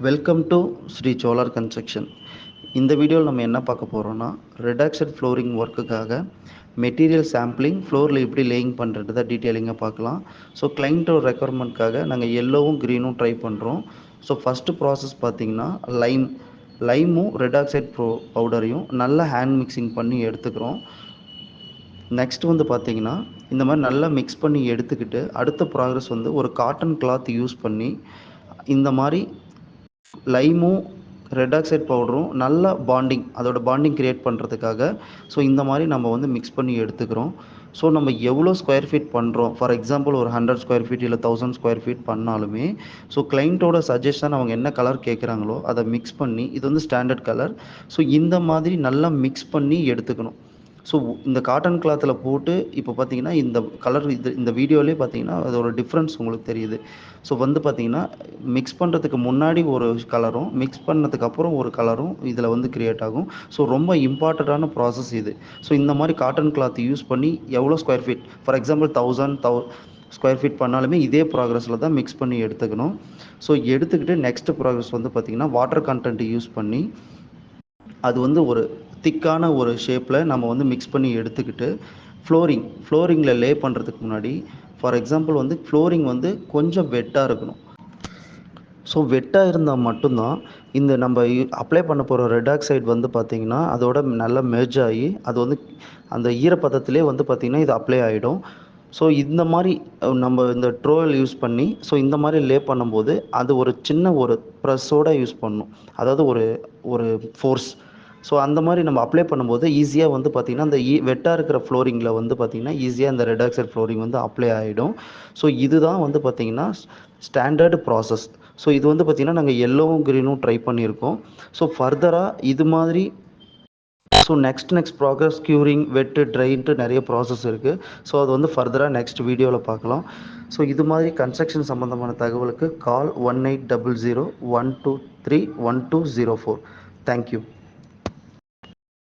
Welcome to Shri solar construction. இந்த வீடியோவில் நம்ம என்ன பார்க்க போகிறோம்னா, ரெடாக்ஸட் ஃப்ளோரிங் ஒர்க்குக்காக மெட்டீரியல் சாம்பிளிங், ஃப்ளோரில் எப்படி லேயிங் பண்ணுறது தான் டீட்டெயிலிங்காக பார்க்கலாம். ஸோ கிளைண்ட்டோட ரெக்குவயர்மெண்ட்காக நாங்கள் எல்லோவும் க்ரீனும் ட்ரை பண்ணுறோம். ஸோ ஃபஸ்ட்டு ப்ராசஸ் பார்த்திங்கன்னா லைமும் ரெடாக்சைட் பவுடரையும் நல்லா ஹேண்ட் மிக்சிங் பண்ணி எடுத்துக்கிறோம். நெக்ஸ்ட் வந்து பார்த்திங்கன்னா இந்த மாதிரி நல்லா மிக்ஸ் பண்ணி எடுத்துக்கிட்டு அடுத்த ப்ராக்ரஸ் வந்து ஒரு காட்டன் கிளாத் யூஸ் பண்ணி இந்த மாதிரி லைமும் ரெட் ஆக்சைட் பவுடரும் நல்லா அதோட பாண்டிங் க்ரியேட் பண்ணுறதுக்காக ஸோ இந்த மாதிரி நம்ம வந்து மிக்ஸ் பண்ணி எடுத்துக்கிறோம். ஸோ நம்ம எவ்வளோ ஸ்கொயர் ஃபீட் பண்ணுறோம், ஃபார் எக்ஸாம்பிள் ஒரு 100 ஸ்கொயர் ஃபீட் இல்லை 1000 ஸ்கொயர் ஃபீட் பண்ணாலுமே ஸோ கிளைண்ட்டோட சஜஷன் அவங்க என்ன கலர் கேட்குறாங்களோ அதை மிக்ஸ் பண்ணி, இது வந்து ஸ்டாண்டர்ட் கலர், ஸோ இந்த மாதிரி நல்லா மிக்ஸ் பண்ணி எடுத்துக்கணும். ஸோ இந்த காட்டன் கிளாத்தில் போட்டு இப்போ பார்த்தீங்கன்னா இந்த கலர் இந்த வீடியோலேயே பார்த்தீங்கன்னா அதோட டிஃப்ரென்ஸ் உங்களுக்கு தெரியுது. ஸோ வந்து பார்த்தீங்கன்னா மிக்ஸ் பண்ணுறதுக்கு முன்னாடி ஒரு கலரும் மிக்ஸ் பண்ணதுக்கு அப்புறம் ஒரு கலரும் இதில் வந்து க்ரியேட் ஆகும். ஸோ ரொம்ப இம்பார்ட்டண்ட்டான ப்ராசஸ் இது. ஸோ இந்த மாதிரி காட்டன் கிளாத் யூஸ் பண்ணி எவ்வளோ square feet, for example 1000 square feet பண்ணாலுமே இதே ப்ராக்ரஸில் தான் மிக்ஸ் பண்ணி எடுத்துக்கணும். ஸோ எடுத்துக்கிட்டு நெக்ஸ்ட் ப்ராக்ரஸ் வந்து பார்த்திங்கன்னா வாட்டர் கண்டென்ட் யூஸ் பண்ணி அது வந்து ஒரு திக்கான ஒரு ஷேப்பில் நம்ம வந்து மிக்ஸ் பண்ணி எடுத்துக்கிட்டு ஃப்ளோரிங்கில் லே பண்ணுறதுக்கு முன்னாடி, ஃபார் எக்ஸாம்பிள் வந்து ஃப்ளோரிங் வந்து கொஞ்சம் வெட்டாக இருக்கணும். ஸோ வெட்டாக இருந்தால் மட்டும்தான் இந்த நம்ம அப்ளை பண்ண போகிற ரெட் ஆக்சைடு வந்து பார்த்திங்கன்னா அதோட நல்லா மெர்ஜ் ஆகி அது வந்து அந்த ஈரப்பதத்திலே வந்து பார்த்திங்கன்னா இது அப்ளை ஆகிடும். ஸோ இந்த மாதிரி நம்ம இந்த ட்ரோவல் யூஸ் பண்ணி ஸோ இந்த மாதிரி லே பண்ணும்போது அது ஒரு சின்ன ஒரு ப்ரெஸ்ஸோடு யூஸ் பண்ணணும், அதாவது ஒரு ஃபோர்ஸ். ஸோ அந்த மாதிரி நம்ம அப்ளை பண்ணும்போது ஈஸியாக வந்து பார்த்திங்கன்னா அந்த வெட்டாக இருக்கிற ஃப்ளோரிங்கில் வந்து பார்த்திங்கன்னா ஈஸியாக இந்த ரெட் ஆக்சைடு ஃப்ளோரிங் வந்து அப்ளை ஆகிடும். ஸோ இதுதான் வந்து பார்த்திங்கன்னா ஸ்டாண்டர்டு ப்ராசஸ். ஸோ இது வந்து பார்த்திங்கன்னா நாங்கள் எல்லோவும் க்ரீனும் ட்ரை பண்ணியிருக்கோம். ஸோ ஃபர்தராக இது மாதிரி ஸோ நெக்ஸ்ட் ப்ராக்ரஸ் க்யூரிங், வெட்டு, ட்ரைன்ட்டு நிறைய ப்ராசஸ் இருக்குது. ஸோ அது வந்து ஃபர்தராக நெக்ஸ்ட் வீடியோவில் பார்க்கலாம். ஸோ இது மாதிரி கன்ஸ்ட்ரக்ஷன் சம்மந்தமான தகவலுக்கு கால் 1800 123 1204. தேங்க்யூ.